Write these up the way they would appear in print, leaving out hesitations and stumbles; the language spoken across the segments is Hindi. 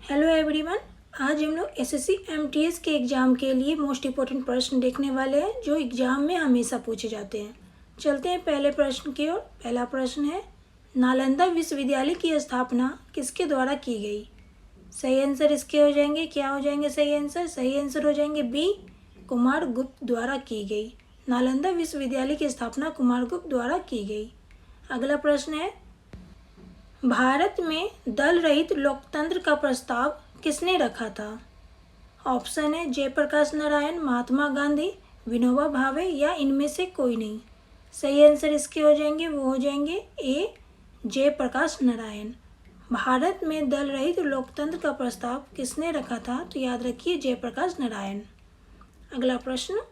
Hello everyone. आज हम लोग एसएससी एमटीएस के एग्ज़ाम के लिए मोस्ट इम्पोर्टेंट प्रश्न देखने वाले हैं जो एग्ज़ाम में हमेशा पूछे जाते हैं। चलते हैं पहले प्रश्न की ओर। पहला प्रश्न है, नालंदा विश्वविद्यालय की स्थापना किसके द्वारा की गई? सही आंसर इसके हो जाएंगे, क्या हो जाएंगे सही आंसर? सही आंसर हो जाएंगे बी, कुमारगुप्त द्वारा की गई। नालंदा विश्वविद्यालय की स्थापना कुमारगुप्त द्वारा की गई। अगला प्रश्न है, भारत में दल रहित लोकतंत्र का प्रस्ताव किसने रखा था? ऑप्शन है जयप्रकाश नारायण, महात्मा गांधी, विनोबा भावे या इनमें से कोई नहीं। सही आंसर इसके हो जाएंगे, वो हो जाएंगे ए, जयप्रकाश नारायण। भारत में दल रहित लोकतंत्र का प्रस्ताव किसने रखा था? तो याद रखिए जयप्रकाश नारायण। अगला प्रश्न,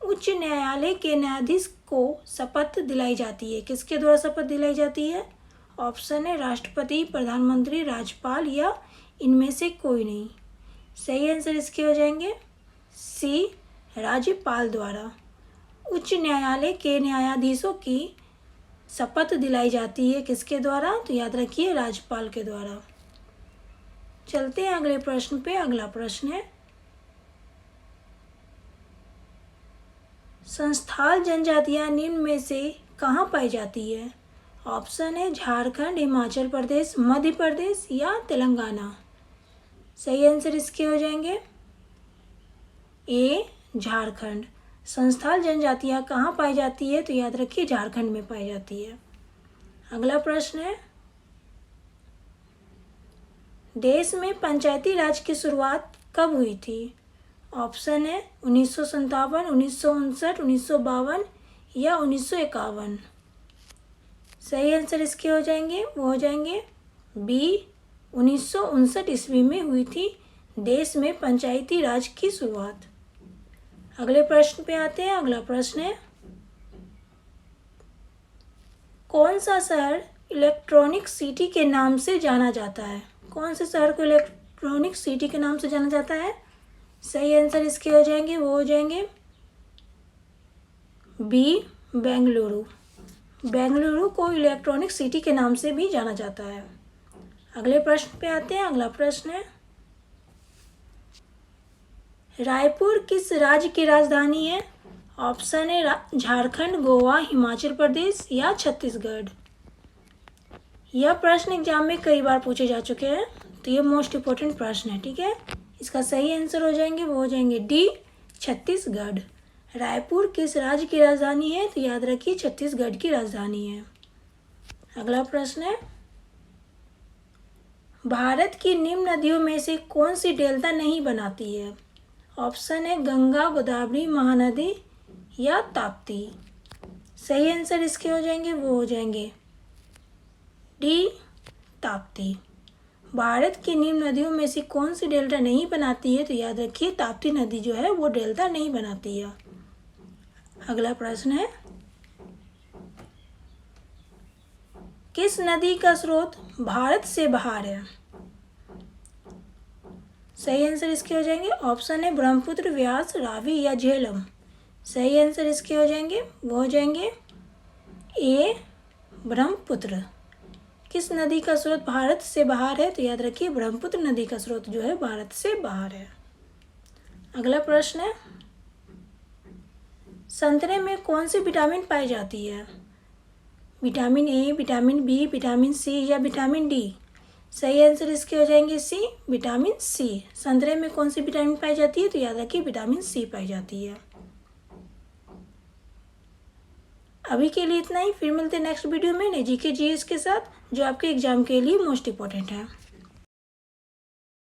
उच्च न्यायालय के न्यायाधीश को शपथ दिलाई जाती है, किसके द्वारा शपथ दिलाई जाती है? ऑप्शन है राष्ट्रपति, प्रधानमंत्री, राज्यपाल या इनमें से कोई नहीं। सही आंसर इसके हो जाएंगे सी, राज्यपाल द्वारा। उच्च न्यायालय के न्यायाधीशों की शपथ दिलाई जाती है किसके द्वारा? तो याद रखिए राज्यपाल के द्वारा। चलते हैं अगले प्रश्न पे। अगला प्रश्न है, संस्थाल जनजातियां निम्न में से कहाँ पाई जाती है? ऑप्शन है झारखंड, हिमाचल प्रदेश, मध्य प्रदेश या तेलंगाना। सही आंसर इसके हो जाएंगे ए, झारखंड। संस्थाल जनजातियां कहाँ पाई जाती है? तो याद रखिए झारखंड में पाई जाती है। अगला प्रश्न है, देश में पंचायती राज की शुरुआत कब हुई थी? ऑप्शन है 1957, 1959, 1952 या 1951। सही आंसर इसके हो जाएंगे, वो हो जाएंगे बी, 1959 ईस्वी में हुई थी देश में पंचायती राज की शुरुआत। अगले प्रश्न पे आते हैं। अगला प्रश्न है, कौन सा शहर इलेक्ट्रॉनिक सिटी के नाम से जाना जाता है? कौन से शहर को इलेक्ट्रॉनिक सिटी के नाम से जाना जाता है? सही आंसर इसके हो जाएंगे, वो हो जाएंगे बी, बेंगलुरु। बेंगलुरु को इलेक्ट्रॉनिक सिटी के नाम से भी जाना जाता है। अगले प्रश्न पे आते हैं। अगला प्रश्न है, रायपुर किस राज्य की राजधानी है? ऑप्शन है झारखंड, गोवा, हिमाचल प्रदेश या छत्तीसगढ़। यह प्रश्न एग्जाम में कई बार पूछे जा चुके हैं, तो ये मोस्ट इम्पोर्टेंट प्रश्न है। ठीक है, इसका सही आंसर हो जाएंगे, वो हो जाएंगे डी, छत्तीसगढ़। रायपुर किस राज्य की राजधानी है? तो याद रखिए छत्तीसगढ़ की राजधानी है। अगला प्रश्न है, भारत की निम्न नदियों में से कौन सी डेल्टा नहीं बनाती है? ऑप्शन है गंगा, गोदावरी, महानदी या ताप्ती। सही आंसर इसके हो जाएंगे, वो हो जाएंगे डी, ताप्ती। भारत की निम्न नदियों में से कौन सी डेल्टा नहीं बनाती है? तो याद रखिए ताप्ती नदी जो है वो डेल्टा नहीं बनाती है। अगला प्रश्न है, किस नदी का स्रोत भारत से बाहर है? सही आंसर इसके हो जाएंगे, ऑप्शन है ब्रह्मपुत्र, व्यास, रावी या झेलम। सही आंसर इसके हो जाएंगे, वो हो जाएंगे ए, ब्रह्मपुत्र। किस नदी का स्रोत भारत से बाहर है? तो याद रखिए ब्रह्मपुत्र नदी का स्रोत जो है भारत से बाहर है। अगला प्रश्न है, संतरे में कौन सी विटामिन पाई जाती है? Vitamin A, vitamin B, vitamin C या विटामिन डी। सही आंसर इसके हो जाएंगे सी, विटामिन सी। संतरे में कौन सी विटामिन पाई जाती है? तो याद रखिए विटामिन सी पाई जाती है। अभी के लिए इतना ही, फिर मिलते हैं नेक्स्ट वीडियो में नए जीके जीएस के साथ जो आपके एग्जाम के लिए मोस्ट इम्पोर्टेंट है।